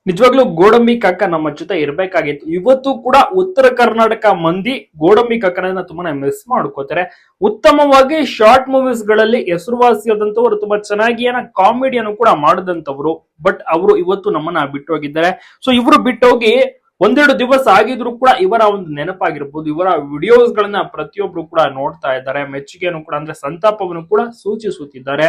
ನಿಜವಾಗ್ಲೂ ಗೋಡಂಬಿ ಕಾಕ ನಮ್ಮ ಜೊತೆ ಇರ್ಬೇಕಾಗಿತ್ತು. ಇವತ್ತು ಕೂಡ ಉತ್ತರ ಕರ್ನಾಟಕ ಮಂದಿ ಗೋಡಂಬಿ ಕಾಕನ ತುಂಬಾನೇ ಮಿಸ್ ಮಾಡ್ಕೋತಾರೆ. ಉತ್ತಮವಾಗಿ ಶಾರ್ಟ್ ಮೂವೀಸ್ ಗಳಲ್ಲಿ ಹೆಸರುವಾಸಿಯಾದಂತವರು, ತುಂಬಾ ಚೆನ್ನಾಗಿ ಕಾಮಿಡಿಯನ್ನು ಕೂಡ ಮಾಡಿದಂತವ್ರು. ಬಟ್ ಅವರು ಇವತ್ತು ನಮ್ಮನ್ನ ಬಿಟ್ಟು ಹೋಗಿದ್ದಾರೆ. ಸೊ ಇವರು ಬಿಟ್ಟೋಗಿ ಒಂದೆರಡು ದಿವಸ ಆಗಿದ್ರು ಕೂಡ ಇವರ ಒಂದು ನೆನಪಾಗಿರ್ಬೋದು, ಇವರ ವಿಡಿಯೋಸ್ ಗಳನ್ನ ಪ್ರತಿಯೊಬ್ರು ಕೂಡ ನೋಡ್ತಾ ಇದ್ದಾರೆ. ಮೆಚ್ಚುಗೆಯನ್ನು ಕೂಡ ಅಂದ್ರೆ ಸಂತಾಪವನ್ನು ಕೂಡ ಸೂಚಿಸುತ್ತಿದ್ದಾರೆ.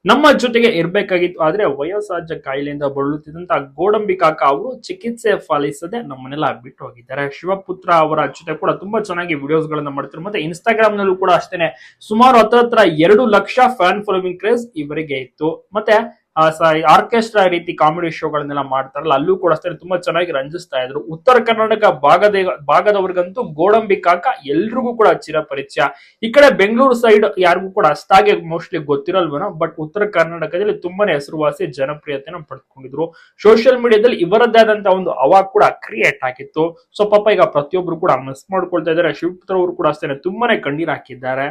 ನಮ್ಮ ಜೊತೆಗೆ ಇರ್ಬೇಕಾಗಿತ್ತು, ಆದ್ರೆ ವಯೋಸಹಜ ಕಾಯಿಲೆಯಿಂದ ಬಳಲುತ್ತಿದ್ದಂತ ಗೋಡಂಬಿ ಕಾಕ ಅವರು ಚಿಕಿತ್ಸೆ ಫಲಿಸದೆ ನಮ್ಮನ್ನೆಲ್ಲ ಬಿಟ್ಟು ಹೋಗಿದ್ದಾರೆ. ಶಿವಪುತ್ರ ಅವರ ಜೊತೆ ಕೂಡ ತುಂಬಾ ಚೆನ್ನಾಗಿ ವಿಡಿಯೋಸ್ ಗಳನ್ನ ಮಾಡ್ತಾರೆ. ಮತ್ತೆ ಇನ್ಸ್ಟಾಗ್ರಾಮ್ ನಲ್ಲೂ ಕೂಡ ಅಷ್ಟೇನೆ ಸುಮಾರು ಹತ್ರ 2 ಲಕ್ಷ ಫ್ಯಾನ್ ಫಾಲೋವಿಂಗ್ ಕ್ರೇಜ್ ಇವರಿಗೆ ಇತ್ತು. ಮತ್ತೆ ಆರ್ಕೆಸ್ಟ್ರಾ ರೀತಿ ಕಾಮಿಡಿ ಶೋಗಳನ್ನೆಲ್ಲ ಮಾಡ್ತಾರಲ್ಲ, ಅಲ್ಲೂ ಕೂಡ ಅಷ್ಟೇ ತುಂಬಾ ಚೆನ್ನಾಗಿ ರಂಜಿಸ್ತಾ ಇದ್ರು. ಉತ್ತರ ಕರ್ನಾಟಕ ಭಾಗದವರಿಗಂತೂ ಗೋಡಂಬಿ ಕಾಕ ಎಲ್ರಿಗೂ ಕೂಡ ಚಿರಪರಿಚಯ. ಈ ಕಡೆ ಬೆಂಗಳೂರು ಸೈಡ್ ಯಾರಿಗೂ ಕೂಡ ಅಷ್ಟಾಗಿ ಮೋಸ್ಟ್ಲಿ ಗೊತ್ತಿರಲ್ವನೋ, ಬಟ್ ಉತ್ತರ ಕರ್ನಾಟಕದಲ್ಲಿ ತುಂಬಾನೇ ಹೆಸರುವಾಸಿ, ಜನಪ್ರಿಯತೆಯನ್ನು ಪಡೆದುಕೊಂಡಿದ್ರು. ಸೋಷಿಯಲ್ ಮೀಡಿಯಾದಲ್ಲಿ ಇವರದ್ದೇ ಆದಂತಹ ಒಂದು ಅವಾಗ್ ಕೂಡ ಕ್ರಿಯೇಟ್ ಆಗಿತ್ತು. ಸೊ ಪಾಪ ಈಗ ಪ್ರತಿಯೊಬ್ರು ಕೂಡ ಮಿಸ್ ಮಾಡ್ಕೊಳ್ತಾ ಇದ್ದಾರೆ. ಶಿವಪುತ್ರ ಅವರು ಕೂಡ ಅಷ್ಟೇ ತುಂಬಾನೇ ಕಣ್ಣೀರ್ ಹಾಕಿದ್ದಾರೆ.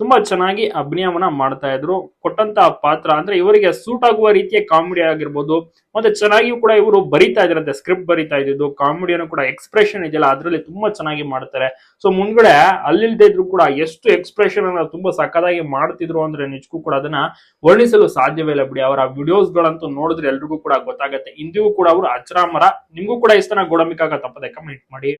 ತುಂಬಾ ಚೆನ್ನಾಗಿ ಅಭಿನಯವನ್ನ ಮಾಡ್ತಾ ಇದ್ರು. ಕೊಟ್ಟಂತ ಪಾತ್ರ ಅಂದ್ರೆ ಇವರಿಗೆ ಸೂಟ್ ಆಗುವ ರೀತಿಯ ಕಾಮಿಡಿ ಆಗಿರ್ಬೋದು, ಮತ್ತೆ ಚೆನ್ನಾಗಿಯೂ ಕೂಡ ಇವರು ಬರಿತಾ ಇದ್ರಂತೆ, ಸ್ಕ್ರಿಪ್ಟ್ ಬರಿತಾ ಇದ್ದು ಕಾಮಿಡಿಯನ್ನು ಕೂಡ ಎಕ್ಸ್ಪ್ರೆಷನ್ ಇದೆಯಲ್ಲ ಅದ್ರಲ್ಲಿ ತುಂಬಾ ಚೆನ್ನಾಗಿ ಮಾಡ್ತಾರೆ. ಸೊ ಮುಂದ್ಗಡೆ ಅಲ್ಲಿಲ್ದೇ ಇದ್ರು ಕೂಡ ಎಷ್ಟು ಎಕ್ಸ್ಪ್ರೆಷನ್ ಅನ್ನ ತುಂಬಾ ಸಕ್ಕದಾಗಿ ಮಾಡ್ತಿದ್ರು ಅಂದ್ರೆ ನಿಜಕ್ಕೂ ಕೂಡ ಅದನ್ನ ವರ್ಣಿಸಲು ಸಾಧ್ಯವೇ ಇಲ್ಲ ಬಿಡಿ. ಅವರ ವಿಡಿಯೋಸ್ ಗಳಂತೂ ನೋಡಿದ್ರೆ ಎಲ್ರಿಗೂ ಕೂಡ ಗೊತ್ತಾಗುತ್ತೆ. ಇಂದಿಗೂ ಕೂಡ ಅವರು ಅಜರಾಮರ. ನಿಮ್ಗೂ ಕೂಡ ಇಷ್ಟನ ಗೋಡಂಬಿ ಕಾಕ ತಪ್ಪದೆ ಕಮೆಂಟ್ ಮಾಡಿ.